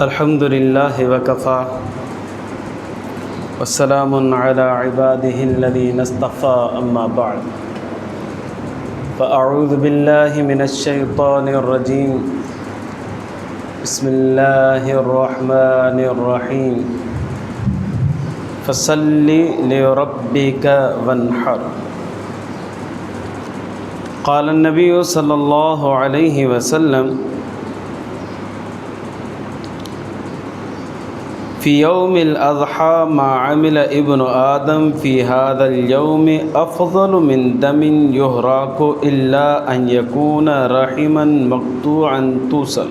अल्हम्दुलिल्लाह वकफ़ा वस्सलामुन अला इबादिहिल्लज़ीना इस्तफ़ा अम्मा बअद फ़अऊज़ु बिल्लाहि मिनश्शैतानिर्रजीम बिस्मिल्लाहिर्रहमानिर्रहीम फ़सल्लि लिरब्बिका वन्हर क़ाल अन्नबिय्यु सल्लल्लाहु अलैहि वसल्लम फ़ी यौमिल अज़हा मा अमिल इब्नु आदम फ़ी हाज़ल यौमि अफ़ज़लु मिन दमिन युहराकु इल्ला अन यकून रहिमन मक़तूअन तुसल।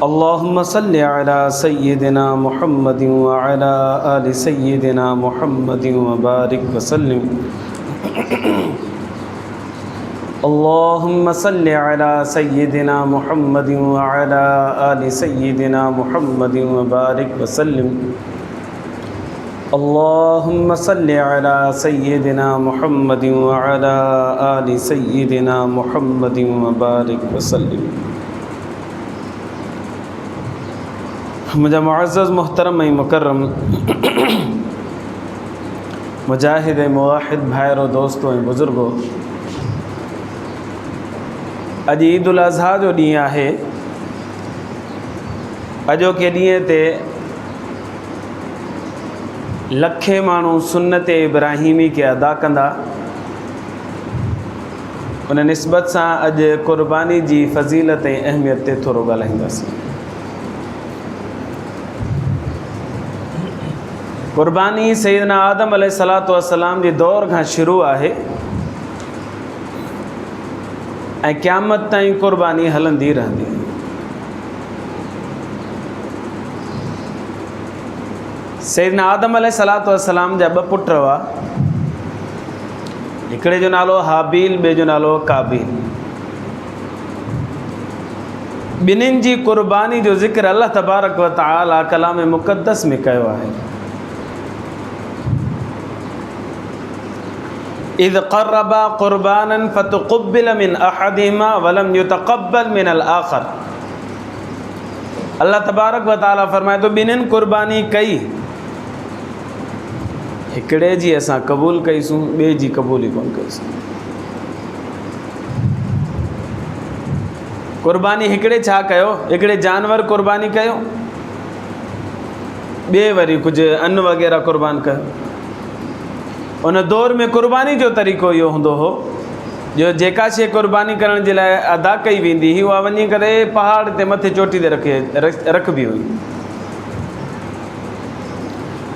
अल्लाहुम्मा सल्लि अला सय्यिदिना मुहम्मदिन व अला आलि सय्यिदिना मुहम्मदिन व बारिक व सल्लिम। अल्लाहुम्मा सल्लि अला सय्यिदिना मुहम्मदिन व अला आलि सय्यिदिना मुहम्मदिन व बारिक व सल्लिम। अल्लाहुम्मा सल्लि अला सय्यिदिना मुहम्मदिन व अला आलि सय्यिदिना मुहम्मदिन व बारिक व सल्लिम। मुझा मुअज़्ज़ज़ मोहतरम मुकर्रम मुजाहिद मुवाहिद भाइरों दोस्तों बुज़ुर्गों, अॼु ईद उल अज़हा जो ॾींहुं आहे। अॼोके ॾींहं ते लखे माण्हू सुन्नत इब्राहिमी खे अदा कंदा। उन निस्बत सां अॼु क़ुर्बानी जी फ़ज़ीलत ऐं अहमियत ते थोरो ॻाल्हाईंदासीं। क़ुर्बानी सैयदना आदम अलैहिस्सलातु वस्सलाम जे दौर खां शुरू आहे ऐं क़यामत ताईं क़ुर्बानी हलंदी रहंदी। सैयदना आदम अलैहिस्सलातु वस्सलाम जा ॿ पुट हुआ, हिकिड़े जो नालो हाबील, ॿिए जो नालो काबील। ॿिन्हिनि जी क़ुर्बानी जो ज़िक्र अल्लाह तबारक व तआला कलाम मुक़द्दस में कयो आहे। इज़ क़र्रबा क़ुर्बानन फ़तुक़ुब्बिल मिन अहदिहिमा वलम युतक़ब्बल मिनल आख़र। अल्लाह तबारक व तआला फ़रमाए थो, ॿिन्हिनि क़ुर्बानी कई, हिकिड़े जी असां क़बूल कईसूं, ॿिए जी क़बूल ई कोन कईसूं। क़ुर्बानी हिकिड़े छा कयो, हिकिड़े जानवर क़ुर्बानी कयो, ॿिए वरी कुझु अन्न वग़ैरह क़ुर्बान कयो। उन दौर में क़ुर्बानी जो तरीक़ो इहो हूंदो हो जो जेका शइ क़ुर्बानी करण जे लाइ अदा कई वेंदी हुई उहा वञी करे पहाड़ ते मथे चोटी ते रखबी हुई।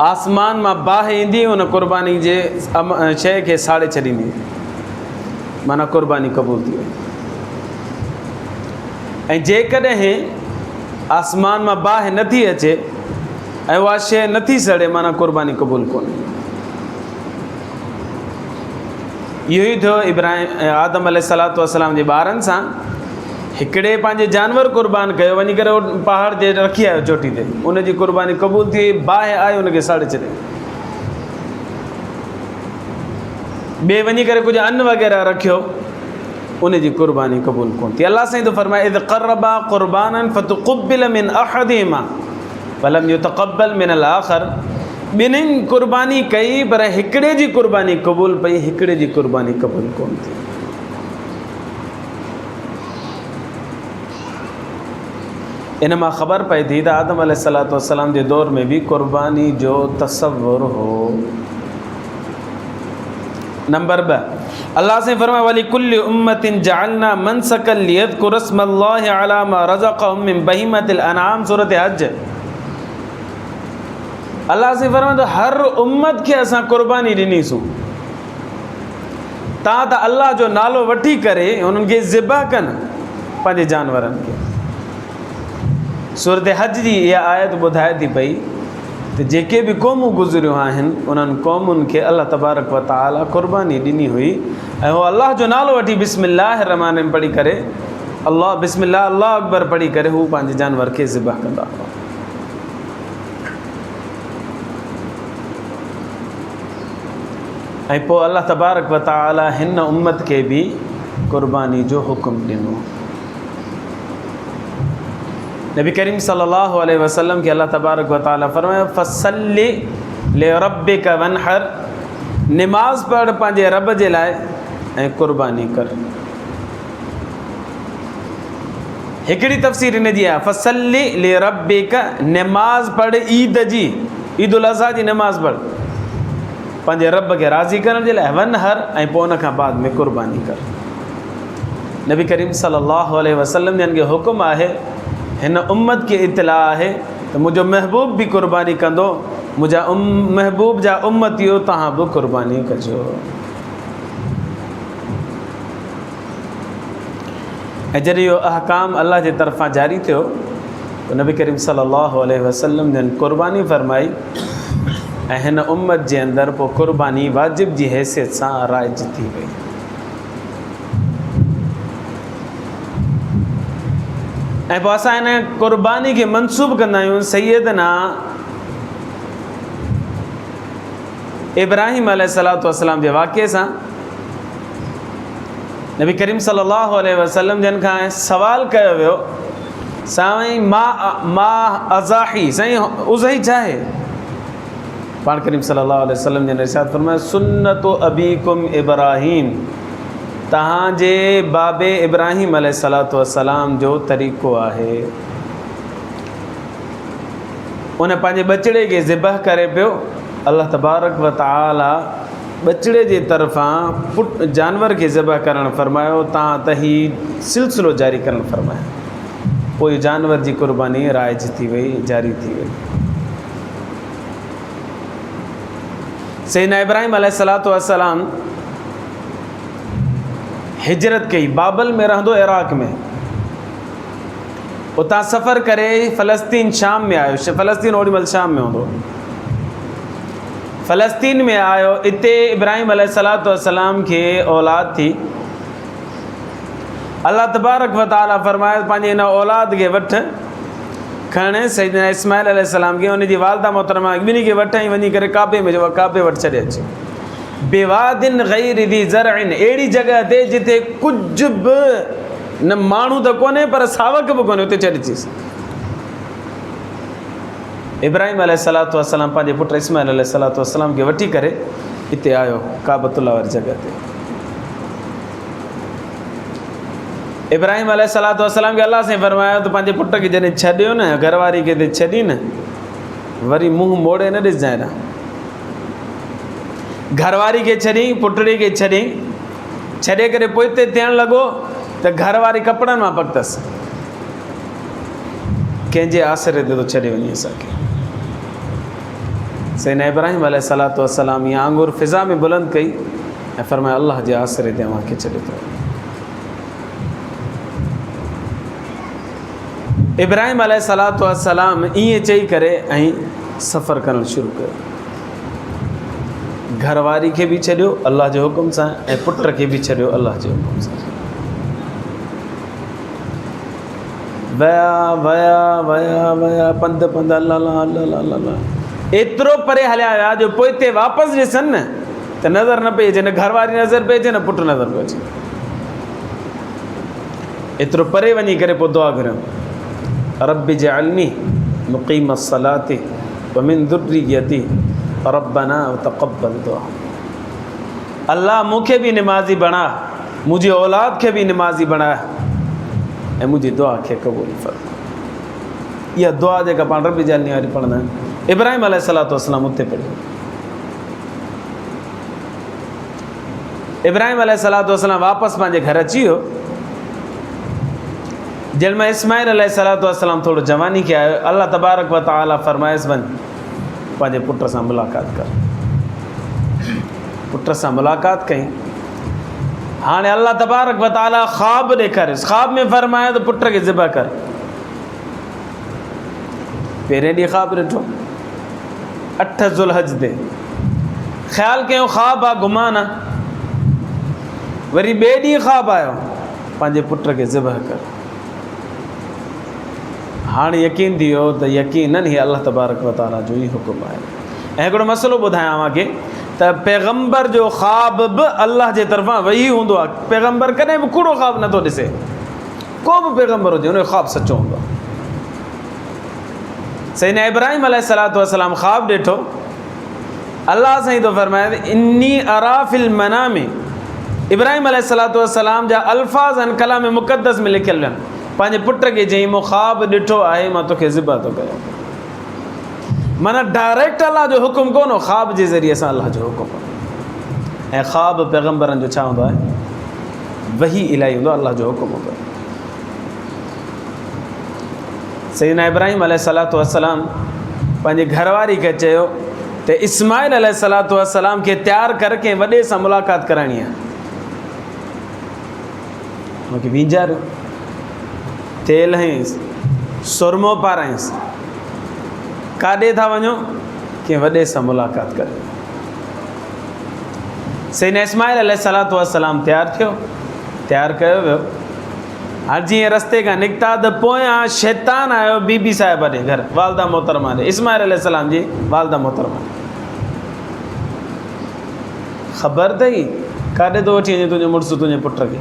आसमान मां बाहि ईंदी, उन क़ुर्बानी जे शइ खे साड़े छॾींदी, माना क़ुर्बानी क़बूल थी वई। ऐं जेकॾहिं आसमान मां बाहि नथी अचे ऐं उहा शइ नथी सड़े, माना क़ुर्बानी क़बूल कोन्हे। इहो ई थियो आदम अलैहिस्सलातु वस्सलाम जे ॿारनि सां। हिकिड़े पंहिंजे जानवर क़ुर्बान कयो, वञी करे पहाड़ ते रखी आयो चोटी ते, उनजी क़ुर्बानी क़बूल थी, बाहि आहे उनखे साड़े छॾे। ॿिए वञी करे कुझु अन्न वग़ैरह रखियो, उनजी क़ुर्बानी क़बूल कोन थी। अल्लाह साईं थो फरमाए, इज़ क़र्रबा क़ुर्बानन फ़तुक़ुब्बिल मिन अहदिहिमा वलम युतक़ब्बल मिनल आख़र। ॿिन्हिनि क़ुर्बानी कई पर हिकिड़े जी क़ुर्बानी क़बूल पई, हिकिड़े जी क़ुर्बानी क़बूल कोन थी। इन मां ख़बर पए थी त आदम अलैहिस्सलातु वस्सलाम जे दौर में बि क़ुर्बानी जो तसव्वुर हो। नंबर 2, अल्लाह से फरमाए, वलिकुल्लि उम्मतिन जअलना मनसकन लियज़कुरु रस्मल्लाहि अला मा रज़क़हुम मिन बहीमतिल अनआम, सूरत हज। अल्लाह से फरमाए तो हर उम्मत खे असां क़ुर्बानी ॾिनीसूं, तव्हां त अल्लाह जो नालो वठी करे उन्हनि खे ज़िबह कनि पंहिंजे जानवरनि खे। सूरत हज जी इहा आयत ॿुधाए थी पई त जेके बि क़ौमूं गुज़रियूं आहिनि उन्हनि क़ौमुनि खे अल्लाह तबारक व तआला क़ुर्बानी ॾिनी हुई ऐं उहो अल्लाह जो नालो वठी बिस्मिल्लाह रहमान रहीम पढ़ी करे, अल्लाह बिस्मिल्लाह अल्लाह अकबर पढ़ी करे हू पंहिंजे जानवर खे ज़िबह कंदा हुआ। ऐं पोइ अल्लाह तबारक व तआला हिन उम्मत खे बि क़ुर्बानी जो हुकुम ॾिनो। नबी करीम सल्लल्लाहु अलैहि वसल्लम के अल्लाह तबारक व तआला फरमाया फसल्लि ले रब्बिका वनहर, नमाज पढ़ पंहिंजे रब जे लाइ ऐं कुर्बानी कर। हिकिड़ी तफ़सीर इन जी आहे फसल्लि ले रब्बिका, नमाज पढ़ ईद जी, ईद उल अज़हा जी नमाज पढ़ पंहिंजे रब खे राज़ी करण जे लाइ, वनहर ऐं पोइ उन खां बाद में कुर्बानी कर। नबी करीम सल्लल्लाहु अलैहि वसल्लम जन खे हुकुम आहे, हिन उम्मत खे इतला आहे त मुंहिंजो महबूब बि कुर्बानी कंदो, मुंहिंजा महबूब जा उम्मतियो तव्हां बि कुर्बानी कजो। ऐं जॾहिं इहो अहकाम अल्लाह जे तरफ़ां जारी थियो त नबी करीम सल्लल्लाहु अलैहि वसल्लम जन कुर्बानी फरमाई ऐं हिन उम्मत जे अंदरि पोइ कुर्बानी वाजिब जी हैसियत सां राइज थी वई। ऐं पोइ असां हिन कुर्बानी खे मनसूब कंदा आहियूं सैयदना इब्राहिम अलैहिस्सलातु वस्सलाम जे वाक़िए सां। नबी करीम सल्लल्लाहु अलैहि वसल्लम जन खां सवाल कयो वियो, साईं मां अज़ाही, साईं उज़ही छा आहे? पाण करीम सल्लल्लाहु अलैहि वसल्लम जन इरशाद फरमाया सुन्नत अबीकुम इब्राहिम, तव्हांजे बाबे इब्राहिम अलैहिस्सलातु वस्सलाम जो तरीक़ो आहे। उन पंहिंजे बचिड़े खे ज़िबह करे पियो, अल्लाह तबारक व तआला बचिड़े जे तरफ़ां पुट जानवर खे ज़िबह करणु फरमायो, तव्हां त ही सिलसिलो जारी करणु फरमायो। पोइ जानवर जी कुर्बानी राइज थी वई, जारी थी वई। सैयदना इब्राहिम अलैहिस्सलातु वस्सलाम हिजरत कई, बाबल में रहंदो इराक़ में, उतां सफ़र करे फ़लस्तीन शाम में आयो। फ़लस्तीन ओॾी महिल शाम में हूंदो। फ़लस्तीन में आयो, इते इब्राहिम अलैहिस्सलातु वस्सलाम खे औलाद थी। अल्लाह तबारक व तआला फरमाए पंहिंजे हिन औलाद खे वठ, खण सैयदना इस्माइल अलैहिस्सलाम खे, उनजी वालदा मोहतरमा ॿिन्ही खे वठ ऐं वञी करे काबे में, काबे वटि छॾे अचे। बेवादिन गैर दी ज़रअन, अहिड़ी जॻह ते जिते कुझु बि न माण्हू त कोन्हे पर सावक बि कोन्हे, उते छॾे अचीसि। इब्राहिम अलैहिस्सलातु वस्सलाम पंहिंजे पुटु इस्माइल अलैहिस्सलातु वस्सलाम खे वठी करे हिते आयो काबतुल्लाह वारी जॻह ते। इब्राहिम अलैहिस्सलातु वस्सलाम खे अल्लाह साईं फरमायो त पंहिंजे पुट खे जॾहिं छॾियो न, घरवारी खे छॾी न, वरी मुंहुं मोड़े न ॾिसजांइ न। घरवारी खे छॾी, पुटड़ी खे छॾी, छॾे करे पोइ हिते थियणु लॻो त घरवारी कपिड़नि मां पकतसि, कंहिंजे आसिरे ते थो छॾे वञे असांखे। सैयदना इब्राहिम अलैहिस्सलातु वस्सलाम इहा आंगुर फ़िज़ा में बुलंद कई ऐं फरमाया अल्लाह जे आसिरे ते अव्हांखे छॾे थो। इब्राहिम अलैहिस्सलातु वस्सलाम ईअं चई करे ऐं सफ़र करणु शुरू कयो। घरवारी खे बि छॾियो अल्लाह जे हुकुम सां ऐं पुट खे बि छॾियो अल्लाह जे हुकुम सां। वया वया वया वया पंध पंध अल्लाह अल्लाह अल्लाह, एतिरो परे हलिया विया जो पोइ हिते वापसि ॾिसनि न त नज़र न पई अचे, न घरवारी नज़र पई अचे न पुटु नज़र पियो अचे। एतिरो परे वञी करे पोइ दुआ घुरियो, रब्बि जअलनी मुक़ीम अस्सलाति व मिन ज़ुर्रियती रब्बना तक़ब्बल दुआ। अल्लाह मूंखे बि निमाज़ी बणा, मुंहिंजी औलाद खे बि निमाज़ी बणा ऐं मुंहिंजी दुआ खे क़बूल फरमा। इहा दुआ जेका पाण रब्बि जअलनी वारी पढ़ंदा आहिनि, इब्राहिम अलैहिस्सलातु वस्सलाम उते पढ़ी। इब्राहिम अलैहिस्सलातु वस्सलाम वापसि पंहिंजे घर अची वियो। जॾहिं इस्माइल अलैहिस्सलातु वस्सलाम थोरो जवानी खे आयो, अल्लाह तबारक व तआला फरमायसि वञ पंहिंजे पुट सां मुलाक़ात कर। पुट सां मुलाक़ात कई। हाणे अल्लाह तबारक व तआला ख़्वाब ॾेखारियोसि। ख़्वाब में फरमायो त पुट खे ज़िबह कर। पहिरें ॾींहुं ख़्वाब ॾिठो 8 ज़ुल्हज ते, ख़्यालु कयो ख़्वाब आहे, गुमान आहे। वरी ॿिए ॾींहुं ख़्वाब आयो, पंहिंजे पुट खे ज़िबह कर। हाणे यकीन थी वियो त यकीनन ही अल्लाह तबारक व तआला जो ई हुकुम आहे। ऐं हिकिड़ो मसइलो ॿुधायां तव्हांखे त पैगम्बर जो ख़्वाब बि अल्लाह जे तरफ़ां वही हूंदो आहे। पैगम्बर कॾहिं बि कूड़ो ख़्वाब नथो ॾिसे। को बि पैगम्बर हुजे हुनजो ख़्वाब सचो हूंदो आहे। सैयदना इब्राहिम अलैहिस्सलाम ख्वाब ॾिठो, अल्लाह साईं तो फरमाए इन्नी अरा फिल मनामी। इब्राहिम अलैहिस्सलाम जा अल्फाज़ आहिनि कलाम मुक़द्दस में लिखियल आहिनि। पंहिंजे पुट खे चई मूं ख्वाब ॾिठो आहे मां तोखे ज़िबा थो कयां। माना डायरेक्ट अल्लाह जो हुकुम कोन हो, ख्वाब जे ज़रिए सां अल्लाह जो हुकुम। ऐं ख्वाब पैगम्बरनि जो छा हूंदो आहे, वही इलाही हूंदो, अल्लाह जो हुकुम हूंदो आहे। सैयदना इब्राहिम अलैहिस्सलाम पंहिंजे घरवारी खे चयो त इस्माइल अलैहिस्सलाम खे तयारु कर कंहिं वॾे सां मुलाक़ात कराइणी आहे, मूंखे वींजारियो, तेल हईंसि, सुरमो पाराईंसि, काॾे था वञो, कंहिं वॾे सां मुलाक़ात करे। सैयदना इस्माइल अलैहिस्सलाम तयारु थियो, तयारु कयो वियो। हाणे जीअं रस्ते खां निकिता त पोयां शैतान आयो बीबी साहिबा ॾे घर, वालदा मोहतरमा ॾे, इस्माइल अलैहिस्सलाम जी वालदा मोहतरमा। ख़बर अथई काॾे थो वठी वञे तुंहिंजो मुड़ुसु तुंहिंजे पुट खे?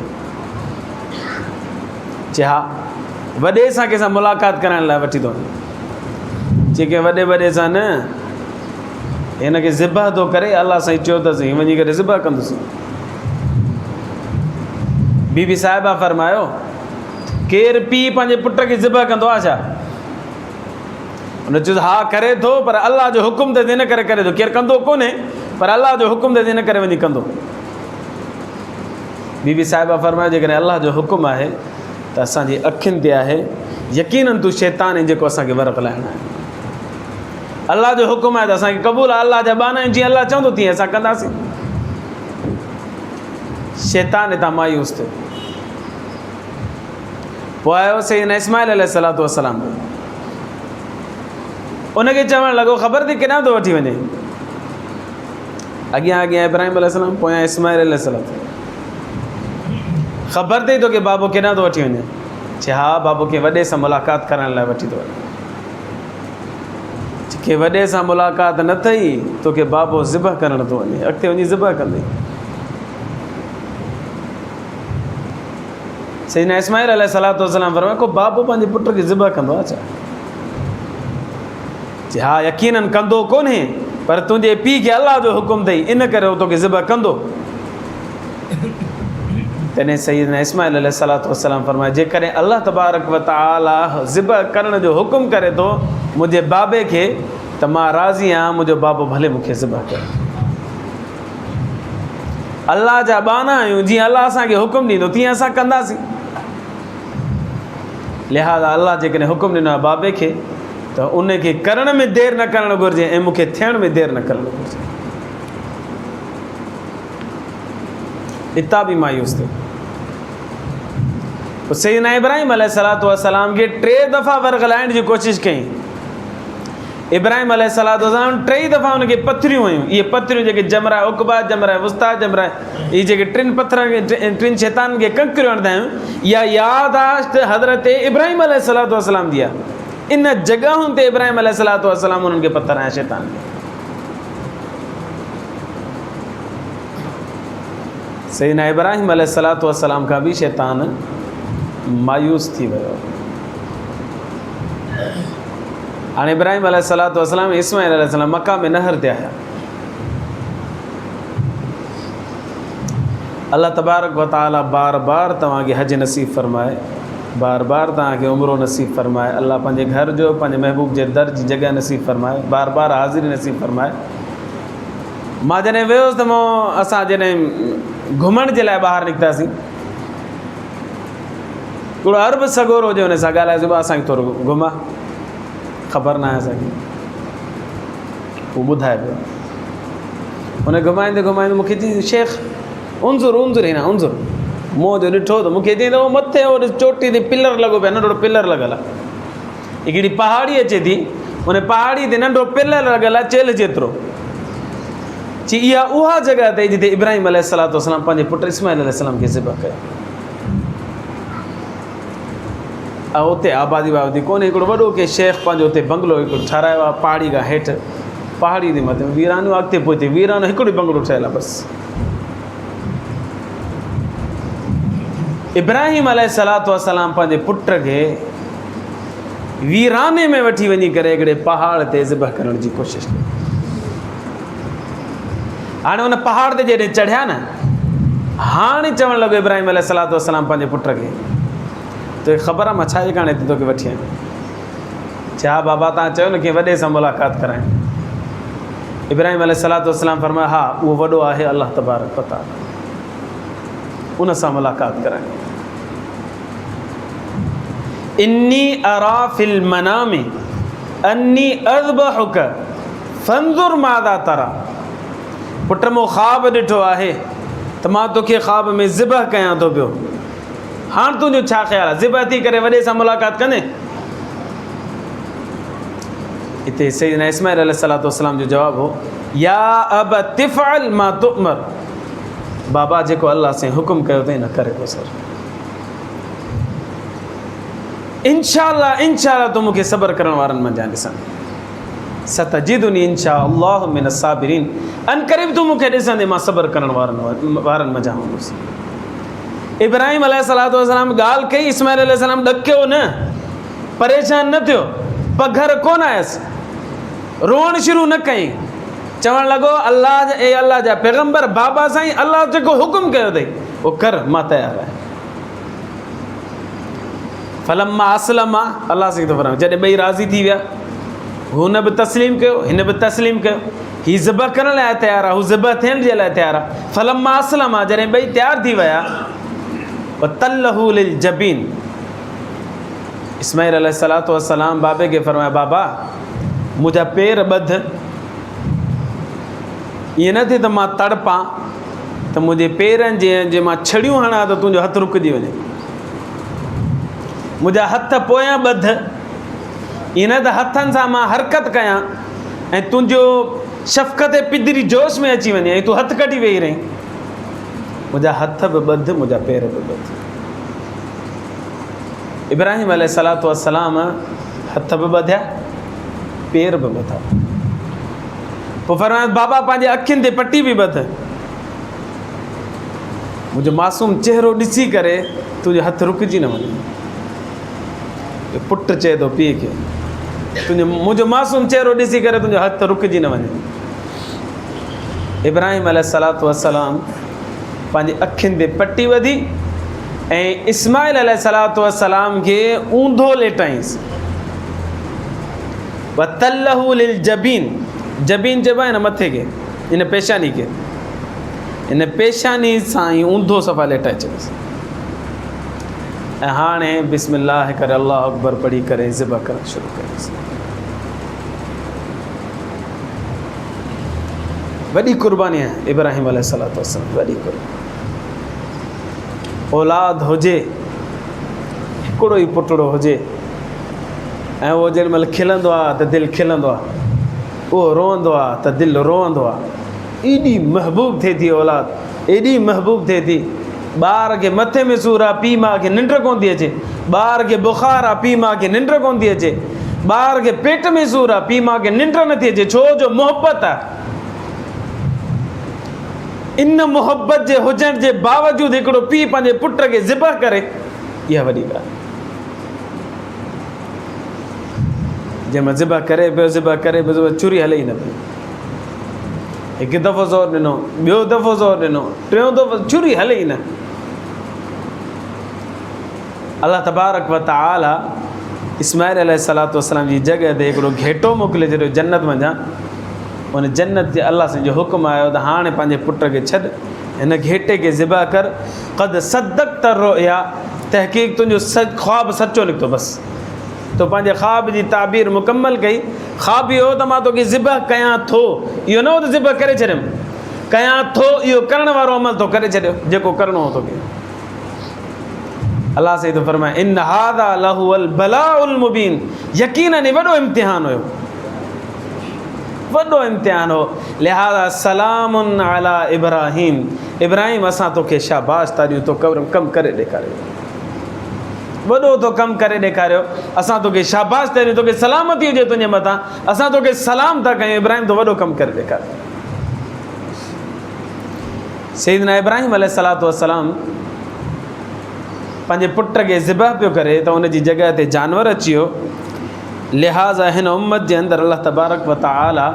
चए हा, वॾे सां कंहिंसां मुलाक़ात कराइण लाइ वठी थो वञे। चए के वॾे सां न, हिन खे ज़िबा थो करे, अलाह साईं चयो अथसि वञी करे ज़िबा कंदुसि। बीबी साहिबा फरमायो केरु पीउ पंहिंजे पुट खे ज़िबा कंदो आहे छा? हुन चयो हा करे थो, पर अलाह जो हुकुम त हिन करे करे थो, केरु कंदो कोन्हे पर अलाह जो हुकुम त हिन करे वञी कंदो। बीबी साहिबा फरमायो जेकॾहिं अलाह जो हुकुम आहे त असांजी अखियुनि ते आहे, यकीनन तूं शैतान आहीं जेको असांखे वरक़ लाइणु आहे। अलाह जो हुकुम आहे त असांखे क़बूल आहे, अलाह जा बाना आहिनि, जीअं अलाह चवंदो तीअं असां कंदासीं। शैतान हितां मायूस थियो। पोइ आयो सैयदना इस्माइल अलैहिस्सलाम, उनखे चवणु लॻो ख़बर थी केॾां थो वठी वञे? अॻियां इब्राहिम अलैहिस्सलाम, पोयां इस्माइल अलैहिस्सलाम। ख़बर अथई तोखे बाबो केॾां थो वठी वञे? चए हा बाबो खे वॾे सां मुलाक़ात करण लाइ वठी थो वञे। के वॾे सां मुलाक़ात न अथई, तोखे बाबो ज़िबा करणु थो वञे, अॻिते वञी ज़िबा कंदई। सैयदना इस्माइल अलैहिस्सलाम फरमायो को बाबो पंहिंजे पुट खे ज़िबा कंदो आहे छा? चए हा यकीनन कंदो कोन्हे, पर तुंहिंजे पीउ खे अलाह जो हुकुम अथई, इन करे उहो तोखे ज़िबा कंदो। तॾहिं सैयदना इस्माइल अलैहिस्सलाम फरमायो जेकॾहिं अल्लाह तबारक व तआला ज़िबा करण जो हुकुम करे थो मुंहिंजे बाबे खे, त मां राज़ी आहियां, मुंहिंजो बाबो भले मूंखे ज़िबा करे। अल्लाह जा बाना आहियूं, जीअं अल्लाह असांखे हुकुम ॾींदो तीअं असां कंदासीं। लिहाज़ा अल्लाह जेकॾहिं हुकुम ॾिनो आहे बाबे खे त उनखे करण में देरि न करणु घुरिजे ऐं मूंखे थियण में देरि न करणु घुरिजे। इता बि मायूस थियो। पोइ सैयदना इब्राहिम अलैहिस्सलाम खे 3 दफ़ा वर्क़ लाइण जी कोशिशि कई। इब्राहिम अलैहिस्सलाम 3 दफ़ा हुनखे पथरियूं हुयूं, इहे पथरियूं जेके जमरा उक़बा, जमरा वुस्ता, जमरा इहे जेके 3 पथरनि खे 3 शैतान खे कंकरियूं हणंदा आहियूं, इहा यादि हज़रत इब्राहिम अलैहिस्सलाम जी आहे। इन जॻहुनि ते इब्राहिम अलैहिस्सलाम उन्हनि खे पथर आया शैतान खे। सैयदना इब्राहिम अलैहिस्सलाम खां बि शैतान मायूस थी वियो। हाणे इब्राहिम अलैहिस्सलाम इस्माइल अलैहिस्सलाम मक्का में नहर ते आया। अल्लाह तबारक व तआला बार बार तव्हांखे हज नसीब फरमाए, बार बार तव्हांखे उमरो नसीब फरमाए, अल्लाह पंहिंजे घर जो पंहिंजे महबूब जे दर जी जॻह नसीब फरमाए, बार बार हाज़िरी नसीब फरमाए। मां जॾहिं वियुसि त असां जॾहिं घुमण जे लाइ ॿाहिरि निकितासीं, थोरो अरब सगोर हुजे हुन सां ॻाल्हाए सुबुह असांखे थोरो घुमा, ख़बर न आहे असांखे। पोइ ॿुधाए पियो, हुन घुमाईंदे घुमाईंदे मूंखे चई शेख उंज़ुर हिन उंज़ुर, मूं जो ॾिठो त मूंखे चई त उहो मथे हो चोटी ते पिलर लॻो पियो, नंढो पिलर लॻल आहे, हिकिड़ी पहाड़ी अचे थी, हुन पहाड़ी ते नंढो पिलर लॻल आहे चेल जेतिरो। चई इहा उहा जॻह अथई जिते इब्राहिम अलैहिस्सलाम पंहिंजे पुटु इस्माइल अलैहिस्सलाम खे ज़िबा कयो। ऐं उते आबादी वाबादी कोन्हे, हिकिड़ो वॾो के शेख पंहिंजो उते बंगलो हिकिड़ो ठारायो आहे पहाड़ी खां हेठि, पहाड़ी ते मथे वीरानियूं, अॻिते पोइ वीरानो हिकिड़ो बंगलो ठहियलु आहे बसि। इब्राहिम अलैहिस्सलाम पंहिंजे पुट खे वीराने में वठी वञी करे हिकिड़े पहाड़ ते ज़िबह करण जी कोशिशि कई। हाणे उन पहाड़ ते जॾहिं चढ़िया न, हाणे चवणु लॻो इब्राहिम अलैहिस्सलातु वस्सलाम पंहिंजे पुट खे, तोखे ख़बर आहे मां छा जे काणे तोखे वठी आहियां? छा बाबा तव्हां चयो न की वॾे सां मुलाक़ात कराइण। इब्राहिम अलैहिस्सलातु वस्सलाम फरमाया हा उहो वॾो आहे अलाह तबारक व तआला, उन सां मुलाक़ात कराइण। इन्नी अरा फिल मनामी अन्नी अज़बहुक फंजुर मादा तरा। पुट मूं ख़्वाब ॾिठो आहे त मां तोखे ख़्वाब में ज़िबह कयां थो पियो, हाणे तुंहिंजो छा ख़्यालु आहे? ज़िबह थी करे वॾे सां मुलाक़ात कंदे? हिते सैयदना इस्माइल अलैहिस्सलातु वस्सलाम जो जवाबु हो या अब तिफ़अल मा तुअमर, बाबा जेको अल्लाह से हुकुम कयो अथई न करे को सर। इंशाअल्लाह इंशाअल्लाह तूं मूंखे सब्र करण वारनि मंझां ॾिसंदे, सतजिदुनी इंशाअल्लाह मिनस साबिरीन, अनक़रीब तूं मूंखे ॾिसंदे मां सब्र करण वारनि मंझां हूंदुसि। इब्राहिम अलैहिस्सलातु वस्सलाम ॻाल्हि कई, इस्माइल अलैहिस्सलाम ॾकियो न, परेशान न थियो, पघर कोन आयसि, रोअण शुरू न कई, चवणु लॻो अल्लाह जा पैगम्बर बाबा साईं अल्लाह जेको हुकुम कयो अथई उहो कर, मां तयारु आहियां। फलम्मा असलमा, अल्लाह साईं थो फरमाए जॾहिं ॿई राज़ी थी विया, हुन बि तस्लीम कयो हिन बि तस्लीम कयो, हीउ ज़िबह करण लाइ तयारु आहे हू ज़िबह थियण जे लाइ तयारु आहे। फलम्मा असलमा, जॾहिं ॿई तयारु थी विया, वतल्लहू लिल जबीन, इस्माइल अलैहिस्सलातु वस्सलाम बाबे खे फरमाया बाबा मुंहिंजा पेर ॿध, ईअं न थिए त मां तड़पां त मुंहिंजे पेरनि जे मां छड़ियूं हणां त तुंहिंजो हथु रुकिजी वञे, मुंहिंजा हथ पोयां ॿध, ईअं न त हथनि सां मां हरकत कयां ऐं तुंहिंजो शफ़क़त पिदरी जोश में अची वञे ऐं तूं हथु कढी वेही रहीं, मुंहिंजा हथ बि ॿध मुंहिंजा पेर बि ॿध। इब्राहिम अलैहिस्सलातु वस्सलाम हथ बि ॿधिया पेर बि ॿधा, पोइ फरमाया बाबा पंहिंजे अखियुनि ते पटी बि ॿध, मुंहिंजो मासूम चहिरो ॾिसी करे तुंहिंजो हथु रुकिजी न वञे। पुटु चए थो पीउ खे, मुंहिंजो मासूम चहिरो ॾिसी करे तुंहिंजो हथु रुकिजी न वञे। इब्राहिम अलैहिस्सलातु वस्सलाम पंहिंजी अखियुनि ते पटी ॿधी ऐं इस्माइल अलैहिस्सलातु वस्सलाम खे ऊंधो लेटाईंसि। वतल्लहू लिल जबीन, जबीन चइबो आहे न मथे खे, इन पेशानी खे, इन पेशानी सां ई ऊंधो सफ़ा लेटाए छॾियसि ऐं हाणे बिस्मिल्लाह करे अल्लाह अकबर पढ़ी करे ज़िबह करणु शुरू कयोसि। वॾी कुर्बानी आहे इब्राहिम अलैहिस्सलातु वस्सलाम, वॾी कुर्बानी। औलाद हुजे, हिकिड़ो ई पुटड़ो हुजे ऐं उहो जेॾी महिल खिलंदो आहे त दिलि खिलंदो आहे, उहो रोअंदो आहे त दिलि रोअंदो आहे, एॾी महबूब थिए थी औलाद, एॾी महबूब थिए थी। ॿार खे मथे में सूरु आहे पीउ माउ खे निंड कोन थी अचे, ॿार खे बुख़ार आहे पीउ माउ खे निंड कोन थी अचे, ॿार खे पेट में सूरु आहे पीउ माउ खे निंड नथी अचे, छो जो मोहबत आहे। इन मोहबत जे हुजण जे बावजूदि हिकिड़ो पीउ पंहिंजे पुट खे ज़िबह करे, इहा वॾी ॻाल्हि। जंहिंमहिल ज़िबह करे पियो छुरी हले ई न पई, हिकु दफ़ो ज़ोर ॾिनो, ॿियो दफ़ो ज़ोर ॾिनो, टियों दफ़ो छुरी हले ई न। अल्लाह तबारक व तआला इस्माइल अलैहिस्सलातु वस्सलाम जी जॻह ते हिकिड़ो घेटो मोकिले छॾियो जन्नत मंझां, उन जन्नत जे अल्लाह सां जो हुकुम आयो त हाणे पंहिंजे पुट खे छॾ, हिन घेटे खे ज़िबह कर, क़द सदक़्त रुया, तहक़ीक़ तुंहिंजो ख़्वाब सचो निकितो, बसि तो पंहिंजे ख़्वाब जी ताबीर मुकमल कई। ख़्वाब इहो त मां तोखे ज़िबह कयां थो, इहो न हो त ज़िबह करे छॾियमि, कयां थो इहो करण वारो अमल तो करे छॾियो जेको करिणो हो तोखे। अल्लाह सही तो फरमाए इन हादा लहुल बलाउल मुबीन, यकीनन वॾो इम्तिहान हुयो, वॾो इम्तिहान हो। लिहाज़ा सलामुन अला इब्राहिम, इब्राहिम असां तोखे शाबाश था ॾियूं, तो कमु करे ॾेखारियो, वॾो तो कमु करे ॾेखारियो, असां तोखे शाबाश था ॾियूं, तोखे सलामती हुजे तुंहिंजे मथां, असां तोखे सलाम था कयूं। इब्राहिम तो वॾो कमु करे ॾेखारियो। सैयदना इब्राहिम अलैहिस्सलातु वस्सलाम पंहिंजे पुट खे ज़िबह पियो करे त उन जी जॻह ते जानवर अची वियो लिहाज़ा हिन उम्मत जे अंदरि अल्लाह तबारक व तआला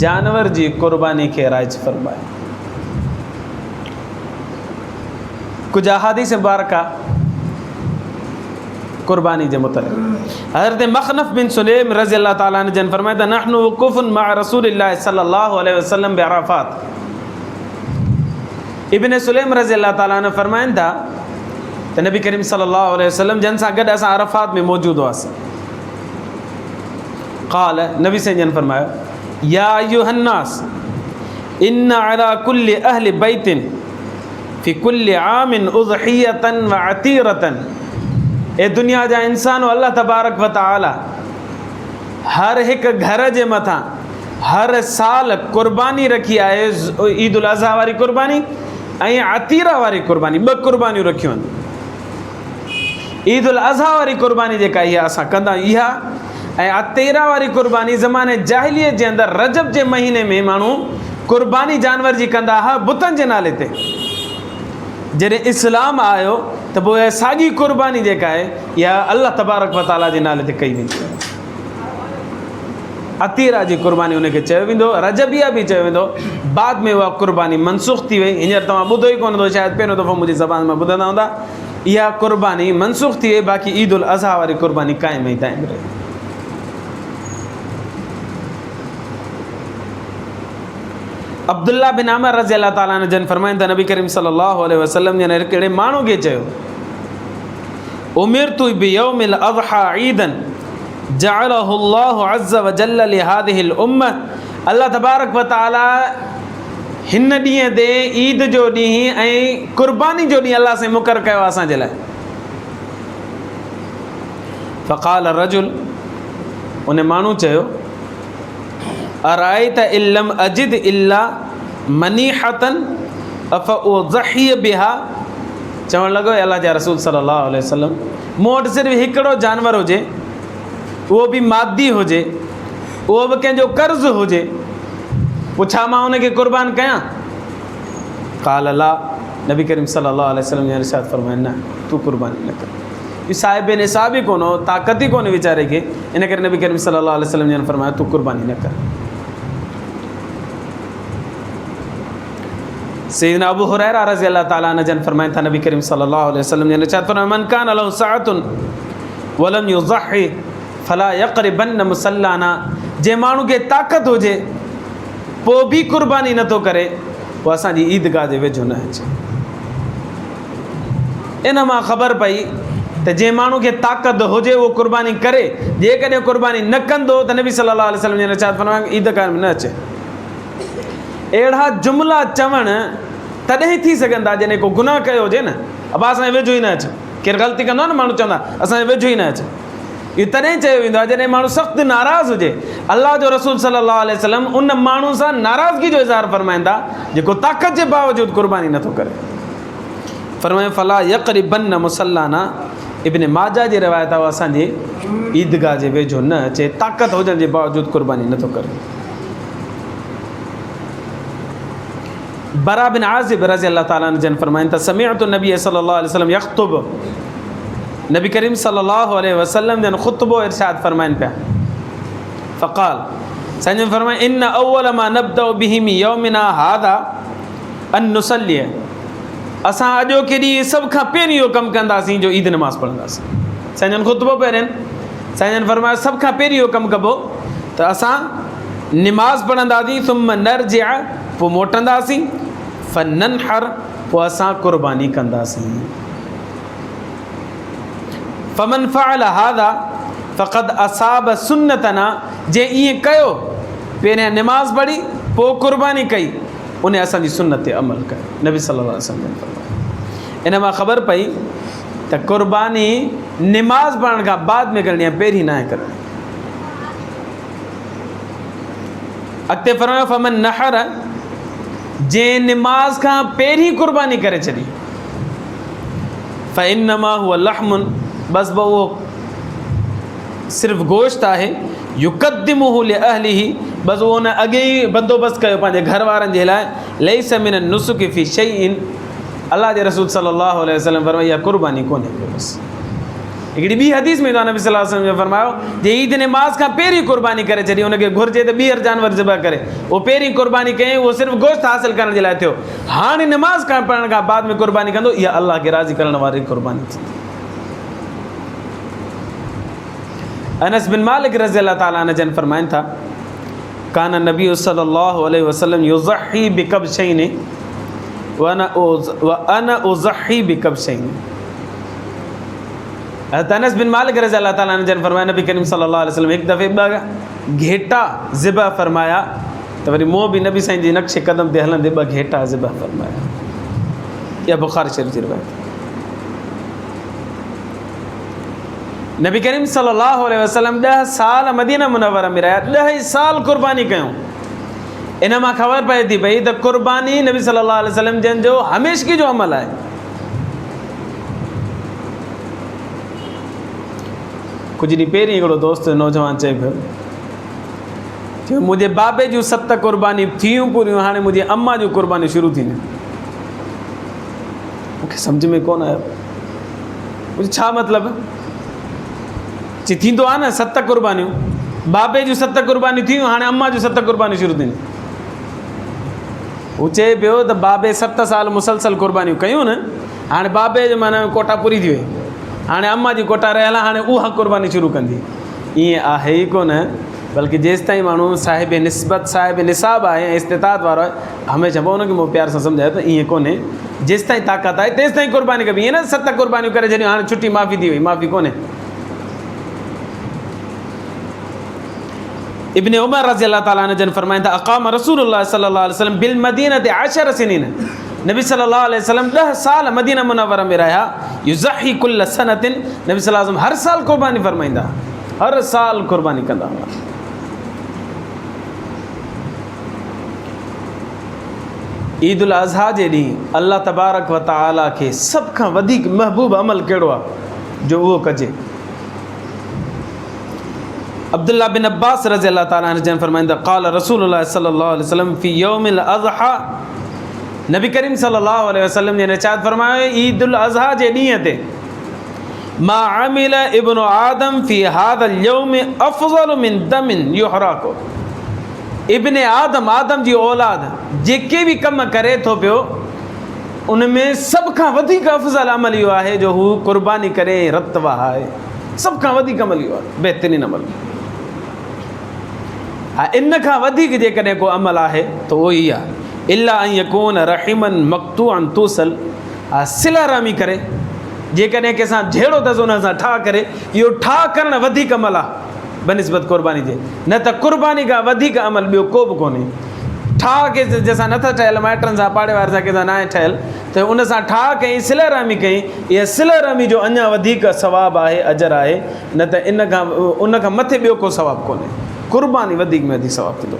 जानवर जी क़ुर्बानी खे राइज फरमाए। कुछ अहादीस मुबारका क़ुर्बानी जे मुतल्लिक़ हज़रत मख़नफ़ बिन सुलेम रज़ी अल्लाह ताला अन्हु जन फरमाए त नहनु वक़ूफ़ुन मअ रसूलिल्लाह सल्लल्लाहु अलैहि वसल्लम बिअराफ़ात। इब्न सुलेम रज़ी अल्लाह ताला अन्हु फरमाइनि था त नबी करीम सल्लल्लाहु अलैहि वसल्लम जन सां गॾु असां अराफ़ात में मौजूदु हुआसीं। क़ाल नबी साईं जन फरमायो या अय्युहन्नास इन्न अला कुल्लि अहलि बैतिन फ़ी कुल्लि आमिन उज़हियतन व अतीरतन। ए दुनिया जा इंसान अल्लाह तबारक व तआला हर एक घर जे मथां हर साल क़ुर्बानी रखी आहे। ईद उल अज़हा वारी क़ुर्बानी ऐं अतीरा वारी क़ुर्बानी, ॿ क़ुर्बानियूं रखियूं आहिनि। ईद उल अज़हा वारी क़ुर्बानी जेका इहा असां कंदा आहियूं इहा, ऐं अतीरा वारी क़ुर्बानी ज़माने जाहिलियत जे अंदरि रजब जे महीने में माण्हू क़ुर्बानी जानवर जी कंदा हुआ बुतनि जे नाले ते। जॾहिं इस्लाम आयो त पोइ साॻी क़ुर्बानी जेका आहे इहा अल्लाह तबारक व तआला जे नाले ते कई वेंदी आहे। अतीरा जी क़ुर्बानी उनखे चयो वेंदो, रजबिया बि चयो वेंदो। बाद में उहा क़ुर्बानी मनसूख़ थी वई। हींअर तव्हां ॿुधो ई कोन हूंदो, शायदि पहिरियों दफ़ो मुंहिंजी ज़बान में ॿुधंदा हूंदा। इहा क़ुर्बानी मनसूख़ थी वई, बाक़ी ईद उल अज़हा वारी क़ुर्बानी क़ाइम ई दाइम रही। अब्दुल्ला बिन आमिर रज़ी अल्लाह ताला अन्हु जन फरमाइनि त नबी करीम सल्लल्लाहु अलैहि वसल्लम जन हिकिड़े माण्हू खे चयो उमिरतु बियौमिल अज़हा ईदन जअलहु अल्लाहु अज़्ज़ व जल्ल लिहादिहिल उम्मह। अल्लाह तबारक व तआला हिन ॾींहं ते ईद जो ॾींहुं ऐं क़ुर्बानी जो ॾींहुं अल्लाह से मुक़ररु कयो असांजे लाइ। फ़क़ाल रजुल, उन माण्हू चयो अराइत इल्लम अजिद इल्ला मनीहतन अफ़उज़ही बिहा। चवणु लॻो अल्लाह जा रसूल सल्लल्लाहु अलैहि वसल्लम, मूं वटि सिर्फ़ु हिकिड़ो जानवर हुजे, उहो बि मादी हुजे, उहो बि कंहिंजो कर्ज़ हुजे, पोइ छा मां उनखे क़ुर्बान कयां? क़ाल ला, नबी करीम सल्लल्लाहु अलैहि वसल्लम जा इरशाद फरमाइनि न, तूं क़ुर्बानी न कर। इहो साहिब निसाब ई कोन हो, ताक़त ई कोन्हे वीचारे खे, इन करे नबी करीम सल्लल्लाहु अलैहि वसल्लम जन फरमायो तूं क़ुर्बानी न कर। सैयदना अबू हुरैरा रज़ी अल्लाह ताला अन्हु जन फरमाइनि था नबी करीम सल्लल्लाहु अलैहि वसल्लम जन इरशाद फरमायो मन कान लहु सअतुन वलम युज़हि फला यक़रिबन्न मुसल्लाना। जे माण्हू खे ताक़त हुजे पोइ बि क़ुर्बानी नथो करे, पोइ असांजी ईदगाह जे वेझो न अचे। इन मां ख़बर पई त जे माण्हू खे ताक़त हुजे उहो क़ुर्बानी करे, जेकॾहिं क़ुर्बानी न कंदो त नबी सल्लल्लाहु अलैहि वसल्लम जन इरशाद फरमायो ईदगाह में न अचे। अहिड़ा जुमिला चवणु तॾहिं थी सघंदा जॾहिं को गुनाह कयो हुजे न, अब असांजे वेझो ई न अचे। केरु ग़लती कंदो आहे न, माण्हू चवंदा असांजे वेझो ई न अचे। इहो तॾहिं चयो वेंदो आहे जॾहिं माण्हू सख़्तु नाराज़ हुजे। अल्लाह जो रसूल सल्लल्लाहु अलैहि वसल्लम उन माण्हू सां नाराज़गी जो इज़हार फरमाइनि था जेको ताक़त जे बावजूदि क़ुर्बानी नथो करे। फरमाए फला यक़रिबन्न मुसल्लाना। इब्न माजा जी रिवायत आहे असांजे ईदगाह जे वेझो न अचे, ताक़त हुजण जे बावजूदि क़ुर्बानी नथो करे। बरा बिन आज़िब रज़ी अल्लाह ताला अन्हु जन फरमाइनि त समिअतु नबी सल्लल्लाहु अलैहि वसल्लम यख़्तुब। नबी करीम सल्लल्लाहु अलैहि वसल्लम जन ख़ुतबो इरशाद फरमाइनि पिया। फ़क़ाल, साईं जन फरमाए इन अव्वल मा नब्दउ बिही मिन यौमिना हादा अन नुसल्ली। असां अॼोके ॾींहुं सभ खां पहिरीं इहो कमु कंदासीं जो ईद नमाज़ पढ़ंदासीं। साईं जन ख़ुतबो पहिरियनि, साईं जन फरमायो सभ खां पहिरीं इहो कमु कबो त असां निमाज़ पढ़ंदासीं, सुम्म नरजिअ, पोइ मोटंदासीं, फ़ननहर, पोइ असां क़ुर्बानी कंदासीं। फ़मन फ़अल हादा फ़क़द असाब सुन्नतना। जे ईअं कयो, पहिरियां निमाज़ पढ़ी पोइ क़ुर्बानी कई, उन असांजी सुन्नत ते अमल कयो। नबी सल्लल्लाहु अलैहि वसल्लम। इन मां ख़बर पई त क़ुर्बानी निमाज़ पढ़ण खां बाद में करणी आहे, पहिरीं न आहे करणी। अॻिते फरमायो फ़मन नहर, जे निमाज़ खां पहिरीं क़ुर्बानी करे छॾी, फ़इन्नमा हुव लहमुन, बस उहो सिर्फ़ु गोश्त आहे, युक़द्दिमुहु लिअहलिही, बस उहो उन अॻे ई बंदोबस्तु कयो पंहिंजे घर वारनि जे लाइ। लैस मिन नुसुक फ़ी शैइन। अल्लाह जे रसूल सल्लल्लाहु अलैहि वसल्लम फरमाया इहा क़ुर्बानी कोन्हे। बसि हिकिड़ी ॿी हदीस में नबी सल्लल्लाहु अलैहि वसल्लम फरमायो जे ईद नमाज़ खां पहिरीं कुर्बानी करे छॾी, उनखे घुरिजे त ॿीहर जानवर ज़िबह करे, उहो पहिरीं कुर्बानी कयईं, उहो सिर्फ़ु गोश्त हासिल करण जे लाइ थियो। हाणे नमाज़ खां पढ़ण खां बाद में कुर्बानी कंदो, इहा अलाह खे राज़ी करण वारी कुर्बानी थींदी। अनस बिन मालिक रज़ी अल्लाह ताला अन्हु जन फरमाइनि था कान नबी सल्लल्लाहु अलैहि वसल्लम युज़ही बिकब्शैन व अना उज़ही बिकब्शैन। अनस बिन मालिक रज़ी अल्लाह ताला अन्हु जन फरमाया नबी करीम सल्लल्लाहु अलैहि वसल्लम हिकु दफ़े ॿ घेटा ज़िबह फरमाया त वरी मूं बि नबी साईं जे नक्शे क़दम ते हलंदे ॿ घेटा ज़िबह फरमाया। इहा बुख़ारी शरीफ़ जी रिवायत। नबी करीम सल्लल्लाहु अलैहि वसल्लम 10 साल मदीना मुनव्वरा में रहिया, 10 साल कुर्बानी कयूं। इन मां ख़बर पए थी पई त कुर्बानी नबी सल्लल्लाहु अलैहि वसल्लम जन जो हमेशगी जो अमल आहे। कुछ ॾींहं पहिरीं हिकिड़ो दोस्त नौजवान चए पियो मुंहिंजे बाबे जूं 7 कुर्बानी थियूं पूरियूं, हाणे मुंहिंजी अम्मा जूं कुर्बानियूं शुरू थींदियूं। मूंखे सम्झ में कोन आयो मुंहिंजो छा मतिलबु। चई थींदो आहे न 7 कुर्बानियूं, बाबे जूं 7 कुर्बानियूं थियूं, हाणे अम्मा जूं 7 कुर्बानियूं शुरू थींदियूं। हू चए पियो त बाबे 7 साल मुसलसल कुर्बानियूं कयूं न, हाणे बाबे जो माना कोटा पूरी थी वई, हाणे अम्मा जी कोटा रहियल आहे, हाणे उहा कुर्बानी शुरू कंदी। ईअं आहे ई कोन, बल्कि जेसि ताईं माण्हू साहिब निस्बत साहिब निसाब आहे ऐं इस्तिताद वारो आहे, हमेशह पोइ हुनखे मूं प्यार सां सम्झायो त ईअं कोन्हे, जेसि ताईं ताक़त आहे तेसि ताईं कुर्बानी कबी। ईअं न 7 कुर्बानियूं करे छॾियूं हाणे छुटी माफ़ी थी वई, माफ़ी कोन्हे। इब्न उमर रज़ी अल्लाह ताला अन्हु जन फरमाइनि था अक़ाम रसूलुल्लाह सल्लल्लाहु अलैहि वसल्लम बिल मदीनति 10 सिनीन। नबी सल्लल्लाहु अलैहि वसल्लम 10 साल मदीना मुनव्वरा में रहिया। युज़ही कुल्ल सनतिन, नबी सल्लल्लाहु अलैहि वसल्लम हर साल कुर्बानी फरमाईंदा, हर साल कुर्बानी कंदा हुआ। ईद उल अज़हा जे ॾींहुं अल्लाह तबारक व तआला खे सभ खां वधीक महबूब अमल कहिड़ो आहे जो उहो कजे। अब्दुल्ला बिन अब्बास रज़ी अल्लाह ताला अन्हु जन फरमाइंदा क़ाल रसूलुल्लाह सल्लल्लाहु अलैहि वसल्लम फ़ी यौमिल अज़हा, नबी करीम सल्लल्लाहु अलैहि वसल्लम ने इरशाद फरमायो ईद उल अज़हा जे ॾींहं ते मा अमिल इब्नु आदम फ़ी हादल यौम अफ़ज़ल मिन दमिन युहराको। इब्न आदम, आदम जी औलाद जेके बि कम करे थो पियो उन में सभ खां वधीक अफ़ज़ल अमल इहो आहे जो हू कुर्बानी करे रत वहाए। सभ खां वधीक अमल इहो आहे, बहितरीन अमल। हा इन खां वधीक जेकॾहिं को अमल आहे त उहो ई आहे इल्ला अन यकून रहिमन मक़तूअन तुसल, हा सिला रहमी करे, जेकॾहिं कंहिंसां जहिड़ो अथसि उन सां ठाह करे, इहो ठाह करणु वधीक अमल आहे बनिस्बत कुर्बानी जे। न त कुर्बानी खां वधीक अमल ॿियो को बि कोन्हे। ठाह के जंहिंसां नथा ठहियल, माइटनि सां पाड़े वारे सां कंहिंसां न आहे ठहियल, त उन सां ठाह कई, सिला रहमी कई, इहा सिला रहमी जो अञा वधीक सवाबु आहे, अजर आहे। न त इन खां उन खां मथे ॿियो को सवाबु कोन्हे। कुर्बानी वधीक में वधीक सवाबु थींदो।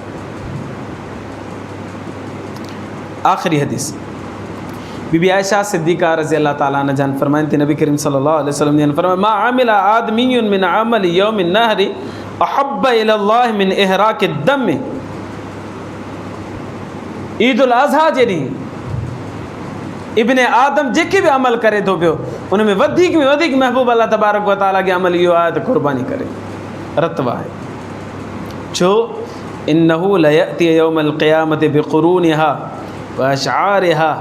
आख़िरी हदीस बीबी आयशा सिद्दीक़ा रज़ी अल्लाह ताला अन्हा जन फरमाइनि थी नबी करीम सल्लल्लाहु अलैहि वसल्लम ने फरमाया मा अमिल आदमीयुन मिन अमल यौम नहरी अहब्ब इलल्लाह मिन इहराक दम। ईद उल अज़हा जे ॾींहुं इब्न आदम जेके बि अमल करे थो पियो उन में वधीक महबूब अल्लाह तबारक व तआला खे अमल इहो आहे त कुर्बानी करे रत वाहे। छो इन्नहु लयअती यौमल क़ियामति बिक़ुरूनिहा व अशआरिहा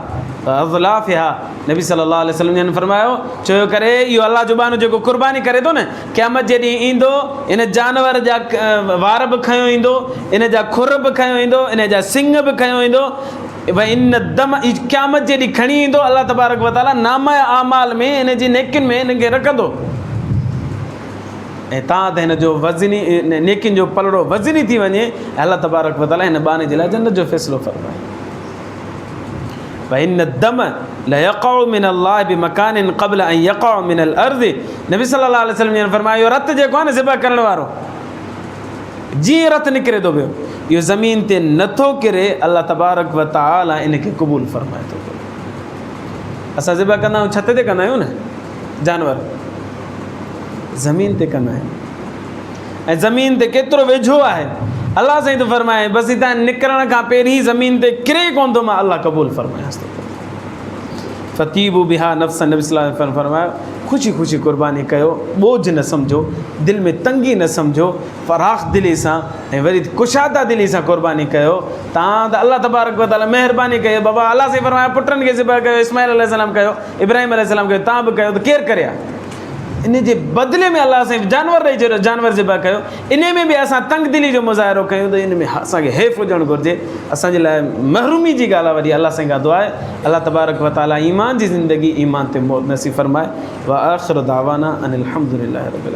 व अज़लाफ़िहा। नबी सल्लल्लाहु अलैहि वसल्लम ने फरमायो चयो करे इहो अल्लाह जुबानो जेको कुर्बानी करे थो न, क़यामत जे ॾींहुं ईंदो, इन जानवर जा वार बि खयो ईंदो, इन जा खुर बि खयो ईंदो, इन जा सिंग बि खयो ईंदो। भई इन दम क़यामत जे ॾींहुं खणी ईंदो अल्लाह तबारक व तआला नामा आमाल में, इन जी नेकियुनि में इनखे रखंदो। ऐं तव्हां त हिन जो वज़नी नेकियुनि जो पलड़ो वज़नी थी वञे, अल्लाह तबारक व तआला हिन बाने जे लाइ जन्नत जो फ़ैसिलो फरमाए। इन दम लयक़उ मिन अल्लाह बिमकानिन क़ब्ल अन यक़उ मिन अल अर्ज़। नबी सल्लल्लाहु अलैहि वसल्लम ने फरमायो रत जेको आहे न ज़िबह करण वारो, जीअं रत निकिरे थो पियो इहो ज़मीन ते नथो किरे, अल्लाह तबारक व तआला इनखे क़बूल फरमाए थो पियो। असां ज़िबह कंदा आहियूं, छत ते कंदा आहियूं न, जानवर ज़मीन ते कंदा आहियूं, ऐं ज़मीन ते केतिरो वेझो आहे अल्लाह साईं थो फरमाए बसि हितां निकिरण खां पहिरीं ज़मीन ते किरे कोन थो, मां अल्लाह क़बूल फरमायांसि थो। फ़तीबु बिहा नफ़्स, नबी सल्लल्लाहु अलैहि वसल्लम फरमायो ख़ुशी ख़ुशी क़ुर्बानी कयो, बोझ न सम्झो, दिलि में तंगी न सम्झो, फ़राख़ दिली सां ऐं वरी कुशादा दिली सां क़ुर्बानी कयो। तव्हां त अलाह तबारक व तआला महिरबानी कयो, बाबा अलाह साईं फरमाया पुटनि खे ज़िबह कयो, इस्माइल अलैहिस्सलाम कयो, इब्राहिम अलैहिस्सलाम कयो, तव्हां बि कयो त केरु करे? इन जे बदिले में अलाह साईं जानवर ॾेई छॾियो, जानवर ज़िबह कयो। इन में बि असां तंग दिली जो मुज़ाहिरो कयूं त इन में असांखे हेफ़ हुजणु घुरिजे। असांजे लाइ महरूमी जी ॻाल्हि आहे, वरी अलाह साईं खां दुआ आहे अलाह तबारक व तआला ईमान जी ज़िंदगी ईमान ते मौत नसीब फ़रमाए। व आख़िर दावाना अनिल हम्दुलिल्लाहि रब्बिल